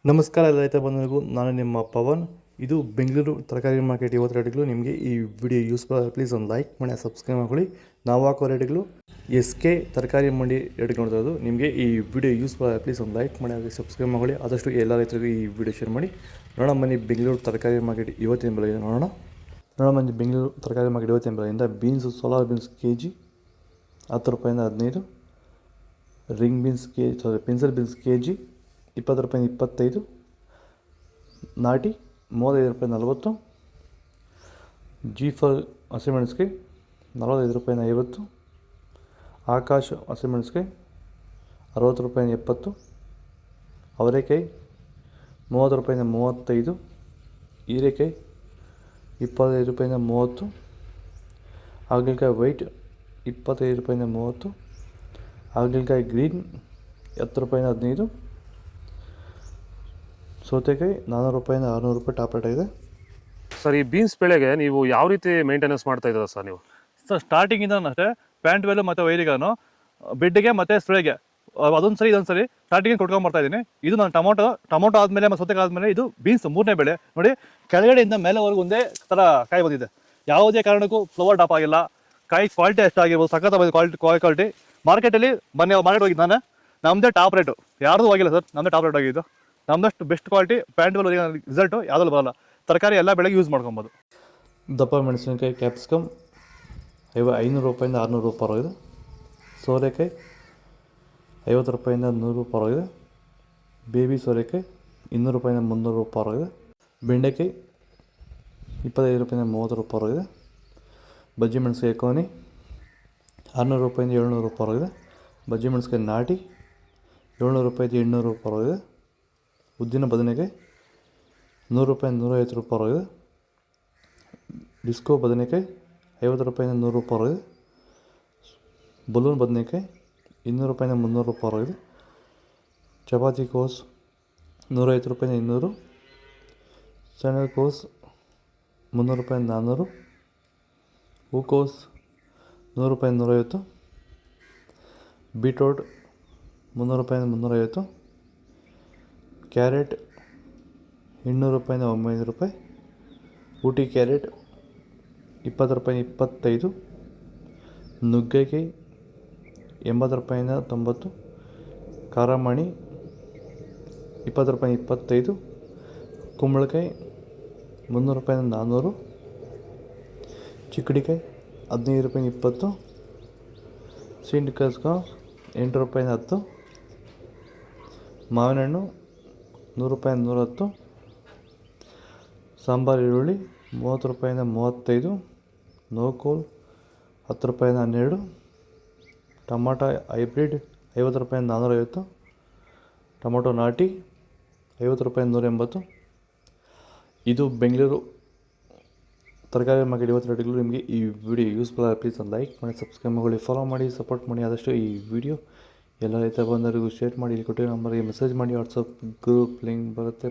ನಮಸ್ಕಾರ ಎಲ್ಲ ರೈತ ಬಂಧುಗಳಿಗೂ, ನಾನು ನಿಮ್ಮ ಪವನ್. ಇದು ಬೆಂಗಳೂರು ತರಕಾರಿ ಮಾರ್ಕೆಟ್. ಇವತ್ತು ರೇಟ್ಗಳು ನಿಮಗೆ ಈ ವಿಡಿಯೋ ಯೂಸ್ಫುಲ್ ಆಗಿ ಪ್ಲೀಸ್ ಒಂದು ಲೈಕ್ ಮಾಡಿ, ಸಬ್ಸ್ಕ್ರೈಬ್ ಮಾಡ್ಕೊಳ್ಳಿ. ನಾವು ಹಾಕೋ ರೇಟ್ಗಳು SK ತರಕಾರಿ ಮಂಡಿ ರೇಟ್ಗಳು ನೋಡ್ತಾ ಇರೋದು. ನಿಮಗೆ ಈ ವಿಡಿಯೋ ಯೂಸ್ಫುಲ್ ಆಗಿ ಪ್ಲೀಸ್ ಒಂದು ಲೈಕ್ ಮಾಡಿ, ಹಾಗೆ ಸಬ್ಸ್ಕ್ರೈಬ್ ಮಾಡ್ಕೊಳ್ಳಿ. ಆದಷ್ಟು ಎಲ್ಲ ರೈತರಿಗೂ ಈ ವಿಡಿಯೋ ಶೇರ್ ಮಾಡಿ. ನೋಡೋಣ ಬನ್ನಿ ಬೆಂಗಳೂರು ತರಕಾರಿ ಮಾರ್ಕೆಟ್ ಇವತ್ತಿನ ಬೆಲೆ ನೋಡೋಣ ಬನ್ನಿ ಬೆಂಗಳೂರು ತರಕಾರಿ ಮಾರ್ಕೆಟ್ ಇವತ್ತಿನ ಬೆಲೆಯಿಂದ ಬೀನ್ಸು, ಸೋಲಾರ್ ಬೀನ್ಸ್ KG 10 ರೂಪಾಯಿಂದ 15, ring beans pencil beans KG 20 ರೂಪಾಯಿಂದ 25, ನಾಟಿ 35 ರೂಪಾಯಿ 40, G4 ಹಸಿಮೆಣಸಿಕಾಯಿ 45 ರೂಪಾಯಿಂದ 50, ಆಕಾಶ್ ಹಸಿಮೆಣಸಿಕಾಯಿ 60 ರೂಪಾಯಿಂದ 70, ಅವರೆಕಾಯಿ 30 ರೂಪಾಯಿಂದ 35, ಹೀರೆಕಾಯಿ 25 ರೂಪಾಯಿಂದ 30, ಹಾಗಲಕಾಯಿ ವೈಟ್ 25 ರೂಪಾಯಿಂದ 30, ಹಾಗಲಕಾಯಿ ಗ್ರೀನ್ 10 ರೂಪಾಯಿಂದ 15, ಸೌತೆಕಾಯಿ 400 ರೂಪಾಯಿಂದ 600 ರೂಪಾಯಿ ಟಾಪ್ ರೇಟ್ ಆಗಿದೆ. ಸರ್, ಈ ಬೀನ್ಸ್ ಬೆಳೆಗೆ ನೀವು ಯಾವ ರೀತಿ ಮೇಂಟೆನೆನ್ಸ್ ಮಾಡ್ತಾ ಇದ್ದೀರಾ ಸರ್ ನೀವು? ಸರ್, ಸ್ಟಾರ್ಟಿಂಗಿಂದ ಅಷ್ಟೇ ಪ್ಯಾಂಟ್ ವೆಲ್ಲು ಮತ್ತು ವೈರಿಗಾನು ಬೆಡ್ಗೆ ಮತ್ತು ಸ್ಪ್ರೇಗೆ ಅದೊಂದು ಸರಿ ಇದೊಂದು ಸರಿ ಸ್ಟಾರ್ಟಿಂಗ್ ಕೊಟ್ಕೊಂಡ್ಬರ್ತಾ ಇದ್ದೀನಿ. ಇದು ನಾನು ಟೊಮೊಟೊ ಆದಮೇಲೆ ಮತ್ತು ಸೌತೆಕಾಯಿ ಆದಮೇಲೆ ಇದು ಬೀನ್ಸ್ 3ನೇ ಬೆಳೆ. ನೋಡಿ, ಕೆಳಗಡೆಯಿಂದ ಮೇಲೆವರೆಗೂ ಒಂದೇ ಥರ ಕಾಯಿ ಬಂದಿದೆ. ಯಾವುದೇ ಕಾರಣಕ್ಕೂ ಫ್ಲವರ್ ಟಾಪ್ ಆಗಿಲ್ಲ. ಕಾಯಿ ಕ್ವಾಲಿಟಿ ಎಷ್ಟಾಗಿರ್ಬೋದು, ಸಖತ್ತಾಗಿ ಕ್ವಾಲಿಟಿ. ಮಾರ್ಕೆಟಲ್ಲಿ ಮಾರ್ಕೆಟ್ ಹೋಗಿದ್ದು ನಾನು, ನಮ್ಮದೇ ಟಾಪ್ ರೇಟು, ಯಾರ್ದು ಹೋಗಿಲ್ಲ ಸರ್, ನಮ್ಮದೇ ಟಾಪ್ ರೇಟ್ ಆಗಿದ್ದು. ನಮ್ಮದಷ್ಟು best quality plant well result ಯಾವುದಲ್ಲೂ ಬರೋಲ್ಲ. ತರಕಾರಿ ಎಲ್ಲ ಬೆಳೆಗೆ ಯೂಸ್ ಮಾಡ್ಕೊಬೋದು. ದಪ್ಪ ಮೆಣಸಿನಕಾಯಿ ಕ್ಯಾಪ್ಸಿಕಮ್ 500 ರೂಪಾಯಿಂದ 600 ರೂಪಾಯಿ ಪರವಾಗಿದೆ. ಸೋರೆಕಾಯಿ 50 ರೂಪಾಯಿಂದ 100 ರೂಪಾಯಿ ಪರವಾಗಿದೆ. ಬೇಬಿ ಸೋರೆಕಾಯಿ 200 ರೂಪಾಯಿಂದ 300 ರೂಪಾಯಿ ಪರವಾಗಿದೆ. ಬೆಂಡೆಕಾಯಿ 25 ರೂಪಾಯಿಂದ 30 ರೂಪಾಯಿ ಪರವಾಗಿದೆ. ಬಜ್ಜಿ ಮೆಣಸಿಕಾಯಿ ಕೋನಿ 600 ರೂಪಾಯಿಂದ 700 ರೂಪಾಯಿ ಪರವಾಗಿದೆ. ಬಜ್ಜಿ ಮೆಣಸಿಕಾಯಿ ನಾಟಿ 700 ರೂಪಾಯಿಂದ 800 ರೂಪಾಯಿ ಪರವಾಗಿದೆ. ಉದ್ದಿನ ಬದನೆಕಾಯಿ 100 ರೂಪಾಯಿಂದ 150 ರೂಪಾಯಿ ಪರವಾಗಿದೆ. ಡಿಸ್ಕೋ ಬದನೆಕಾಯಿ 50 ರೂಪಾಯಿಂದ 100 ರೂಪಾಯಿ ಪರವಾಗಿದೆ. ಬಲೂನ್ ಬದನೆಕಾಯಿ 200 ರೂಪಾಯಿಂದ 300 ರೂಪಾಯಿ ಪರವಾಗಿದೆ. ಚಪಾತಿ ಕೋಸು 150 ರೂಪಾಯಿಂದ 200, ಸಣ್ಣ ಕೋಸು 300 ರೂಪಾಯಿಂದ 400, ಹೂಕೋಸು 100 ರೂಪಾಯಿಂದ 150, ಬೀಟ್ರೋಟ್ 300 ರೂಪಾಯಿಂದ 350, ಕ್ಯಾರೆಟ್ 800 ರೂಪಾಯಿಂದ 900 ರೂಪಾಯಿ, ಊಟಿ ಕ್ಯಾರೆಟ್ 20 ರೂಪಾಯಿಂದ 25, ನುಗ್ಗೆಕಾಯಿ 80 ರೂಪಾಯಿಂದ 90, ಖಾರಮಾಣಿ 20 ರೂಪಾಯಿಂದ 25, ಕುಂಬಳಕಾಯಿ 300 ರೂಪಾಯಿಂದ 400, ಚಿಕ್ಕಡಿಕಾಯಿ 15 ರೂಪಾಯಿಂದ 20, ಸಿಂಡಿಕಸ್ಕೋ 8 ರೂಪಾಯಿಂದ 10, ಮಾವಿನ ಹಣ್ಣು 100 ರೂಪಾಯಿಂದ 110, ಸಾಂಬಾರು ಈರುಳ್ಳಿ 30 ರೂಪಾಯಿಂದ 35, ನೋಕೋಲ್ 10 ರೂಪಾಯಿಂದ 12, ಟೊಮಾಟೊ ಹೈಬ್ರಿಡ್ 50 ರೂಪಾಯಿಂದ 450, ಟೊಮೊಟೊ ನಾಟಿ 50 ರೂಪಾಯಿಂದ 180. ಇದು ಬೆಂಗಳೂರು ತರಕಾರಿ ಮಾರ್ಕೆಟ್ ಇವತ್ತು ರೇಟ್ಗಳು. ನಿಮಗೆ ಈ ವಿಡಿಯೋ ಯೂಸ್ಫುಲ್ ಆಗಿ ಪ್ಲೀಸ್ ಒಂದು ಲೈಕ್ ಮಾಡಿ, ಸಬ್ಸ್ಕ್ರೈಬ್ ಮಾಡಿ, ಫಾಲೋ ಮಾಡಿ, ಸಪೋರ್ಟ್ ಮಾಡಿ. ಆದಷ್ಟು ಈ ವಿಡಿಯೋ ಎಲ್ಲ ರೈತ ಬಂದವರಿಗೂ ಶೇರ್ ಮಾಡಿ. ಇಲ್ಲಿ ಕೊಟ್ಟಿರೋ ನಂಬರ್ಗೆ ಮೆಸೇಜ್ ಮಾಡಿ, ವಾಟ್ಸಪ್ ಗ್ರೂಪ್ ಲಿಂಕ್ ಬರುತ್ತೆ.